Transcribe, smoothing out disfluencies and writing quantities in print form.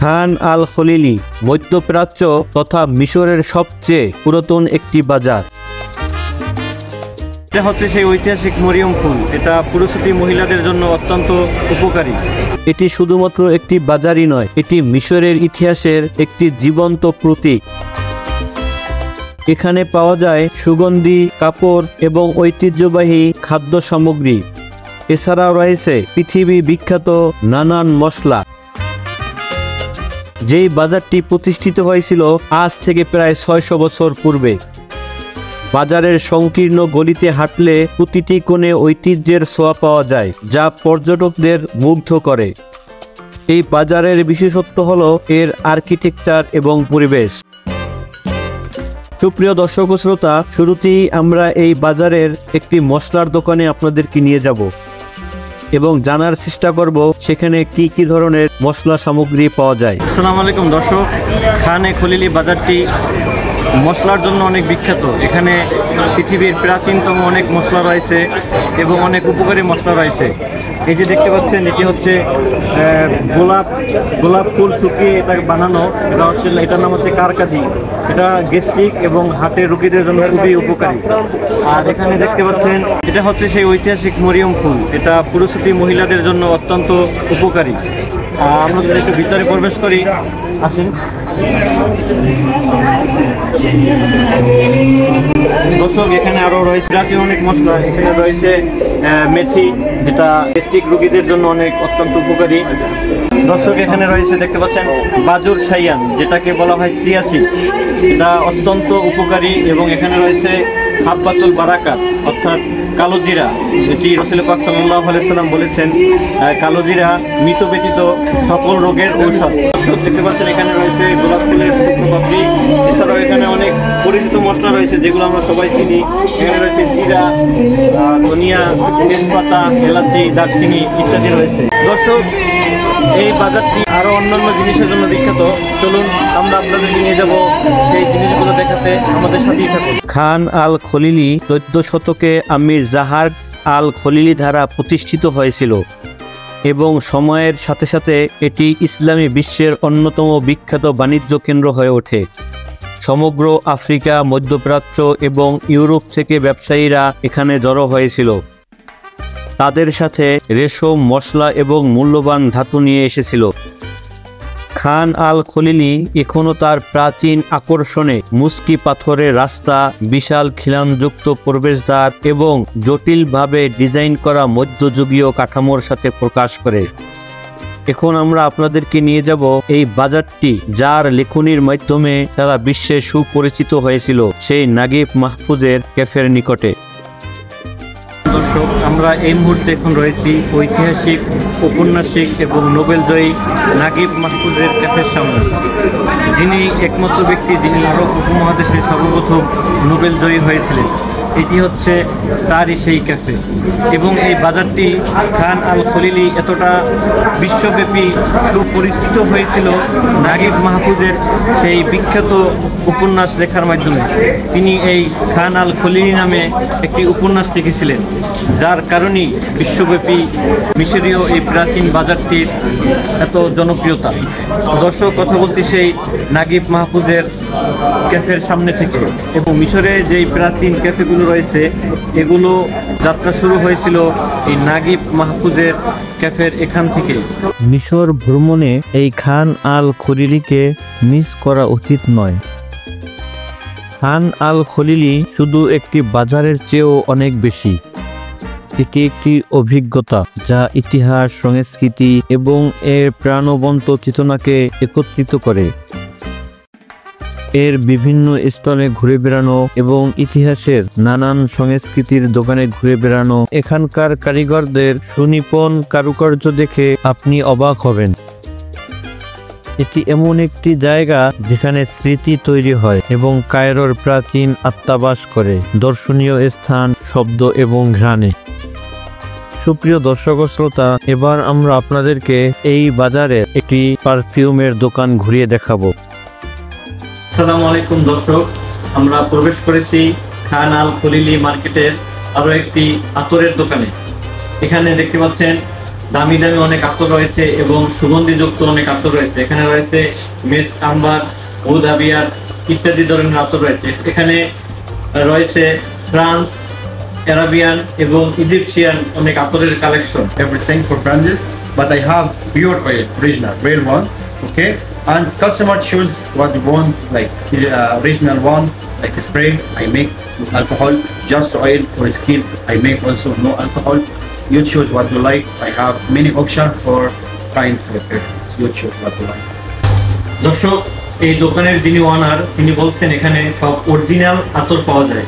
খান আল খলিলি মধ্যপ্রাচ্য তথা মিশরের সবচেয়ে পুরাতন একটি বাজার। এটা হচ্ছে সেই ঐতিহাসিক মরিয়ম ফুল। এটা পুরুষতী মহিলাদের জন্য অত্যন্ত উপকারী। এটি শুধুমাত্র একটি বাজারই নয়, এটি মিশরের ইতিহাসের একটি জীবন্ত প্রতীক। এখানে পাওয়া যায় সুগন্ধি, কাপড় এবং ঐতিহ্যবাহী খাদ্য সামগ্রী। এছাড়াও রয়েছে পৃথিবী বিখ্যাত নানান মশলা। যেই বাজারটি প্রতিষ্ঠিত হয়েছিল আজ থেকে প্রায় ৬০০ বছর পূর্বে। বাজারের সংকীর্ণ গলিতে হাঁটলে প্রতিটি কোণে ঐতিহ্যের ছোঁয়া পাওয়া যায়, যা পর্যটকদের মুগ্ধ করে। এই বাজারের বিশেষত্ব হলো এর আর্কিটেকচার এবং পরিবেশ। সুপ্রিয় দর্শক ও শ্রোতা, শুরুতেই আমরা এই বাজারের একটি মশলার দোকানে আপনাদেরকে নিয়ে যাব এবং জানার চেষ্টা করব সেখানে কি কি ধরনের মশলা সামগ্রী পাওয়া যায়। আসসালামু আলাইকুম দর্শক, খান এ খলিলি বাজারটি মশলার জন্য অনেক বিখ্যাত। এখানে পৃথিবীর প্রাচীনতম অনেক মশলা রয়েছে এবং অনেক উপকারী মশলা রয়েছে। এই যে দেখতে পাচ্ছেন, এটি হচ্ছে গোলাপ ফুল শুকিয়ে এটা বানানো। এটার নাম হচ্ছে কারকাদি। এটা গ্যাস্ট্রিক এবং হার্টের রোগীদের জন্য খুবই উপকারী। আর এখানে দেখতে পাচ্ছেন, এটা হচ্ছে সেই ঐতিহাসিক মরিয়ম ফুল। এটা পুরুষতী মহিলাদের জন্য অত্যন্ত উপকারী। আমরা যদি একটু ভিতরে প্রবেশ করি, আসেন। দর্শক, এখানে আরও রয়েছে প্রাচীন অনেক মশলা। এখানে রয়েছে মেথি, যেটা গ্যাস্ট্রিক রোগীদের জন্য অনেক অত্যন্ত উপকারী। দর্শক, এখানে রয়েছে দেখতে পাচ্ছেন বাজুর সাইয়ান, যেটাকে বলা হয় চিয়া সিড। এটা অত্যন্ত উপকারী। এবং এখানে রয়েছে হাব্বাতুল বারাকাত অর্থাৎ কালোজিরা, যেটি রাসূল পাক সাল্লাল্লাহু আলাইহি সাল্লাম বলেছেন কালোজিরা মৃত ব্যতীত সকল রোগের ঔষধ। দর্শক, দেখতে পাচ্ছেন এখানে রয়েছে গোলাপ ফুলের শুকনো পাপড়ি। এছাড়াও এখানে অনেক পরিচিত মশলা রয়েছে যেগুলো আমরা সবাই চিনি। এখানে রয়েছে জিরা, ধনিয়া, তেজপাতা, এলাচি, দারচিনি ইত্যাদি রয়েছে। দর্শক, এই বাজারটি আরও অন্যান্য জিনিসের জন্য বিখ্যাত। চলুন আমরা আপনাদেরকে নিয়ে যাব সেই জিনিসগুলো দেখাতে, আমাদের সাথেই থাকুন। খান আল খলিলি 14 শতকে আমির জাহাজ আল খলিলি দ্বারা প্রতিষ্ঠিত হয়েছিল এবং সময়ের সাথে সাথে এটি ইসলামী বিশ্বের অন্যতম বিখ্যাত বাণিজ্য কেন্দ্র হয়ে ওঠে। সমগ্র আফ্রিকা, মধ্যপ্রাচ্য এবং ইউরোপ থেকে ব্যবসায়ীরা এখানে জড়ো হয়েছিল। তাদের সাথে রেশম, মশলা এবং মূল্যবান ধাতু নিয়ে এসেছিল। খান আল খলিলি এখনও তার প্রাচীন আকর্ষণে মুস্কি পাথরের রাস্তা, বিশাল খিলানযুক্ত প্রবেশদ্বার এবং জটিলভাবে ডিজাইন করা মধ্যযুগীয় কাঠামোর সাথে প্রকাশ করে। এখন আমরা আপনাদেরকে নিয়ে যাব এই বাজারটি, যার লেখনির মাধ্যমে সারা বিশ্বে সুপরিচিত হয়েছিল, সেই নাগিব মাহফুজের ক্যাফের নিকটে। দর্শক, আমরা এই মুহূর্তে এখন রয়েছি ঐতিহাসিক ঔপন্যাসিক এবং নোবেলজয়ী নাগিব মাহফুজের ক্যাফের সামনে, যিনি একমাত্র ব্যক্তি যিনি আরব উপমহাদেশে সর্বপ্রথম নোবেলজয়ী হয়েছিলেন। এটি হচ্ছে তারই সেই ক্যাফে। এবং এই বাজারটি খান আল খলিলি এতটা বিশ্বব্যাপী সুপরিচিত হয়েছিল নাগিব মাহফুজের সেই বিখ্যাত উপন্যাস লেখার মাধ্যমে। তিনি এই খান আল খলিলি নামে একটি উপন্যাস লিখেছিলেন, যার কারণেই বিশ্বব্যাপী মিশরীয় এই প্রাচীন বাজারটির এত জনপ্রিয়তা। দর্শক, কথা বলছি সেই নাগিব মাহফুজের ক্যাফের সামনে থেকে। এবং মিশরে যেই প্রাচীন ক্যাফেগুলো রয়েছে, এগুলো যাত্রা শুরু হয়েছিল এই নাগিব মাহফুজের ক্যাফের এখান থেকে। মিশর ভ্রমণে এই খান আল খলিলিকে মিস করা উচিত নয়। খান আল খলিলি শুধু একটি বাজারের চেয়েও অনেক বেশি। এটি একটি অভিজ্ঞতা যা ইতিহাস, সংস্কৃতি এবং এর প্রাণবন্ত চেতনাকে একত্রিত করে। এর বিভিন্ন স্টলে ঘুরে বেড়ানো এবং ইতিহাসের নানান সংস্কৃতির দোকানে ঘুরে বেড়ানো, এখানকার কারিগরদের সুনিপুণ কারুকার্য দেখে আপনি অবাক হবেন। এটি এমন একটি জায়গা যেখানে স্মৃতি তৈরি হয় এবং কায়রোর প্রাচীন আত্মাবাস করে, দর্শনীয় স্থান, শব্দ এবং ঘ্রাণে। সুপ্রিয় দর্শক ও শ্রোতা, এবার আমরা আপনাদেরকে এই বাজারে একটি পারফিউমের দোকান ঘুরিয়ে দেখাবো। আসসালামু আলাইকুম দর্শক, আমরা প্রবেশ করেছি খান আল খলিলি মার্কেটের আরও একটি আতরের দোকানে। এখানে দেখতে পাচ্ছেন দামি দামি অনেক আতর রয়েছে এবং সুগন্ধিযুক্ত অনেক আতর রয়েছে। এখানে রয়েছে মেস আম্বার, উদ আবিয়ার ইত্যাদি ধরনের আতর রয়েছে। এখানে রয়েছে ফ্রান্স, অ্যারাবিয়ান এবং ইজিপশিয়ান অনেক আতরের collection. Everything for branded, but I have pure oil, original, real one, okay? And customer choose what you want, like original one, like spray, I make with alcohol, just oil for skin, I make also no alcohol. You choose what you like. I have many options for kind for preference. You choose what you like. দর্শক, এই দোকানের যিনি ওনার তিনি বলছেন এখানে সব original আতর পাওয়া যায়।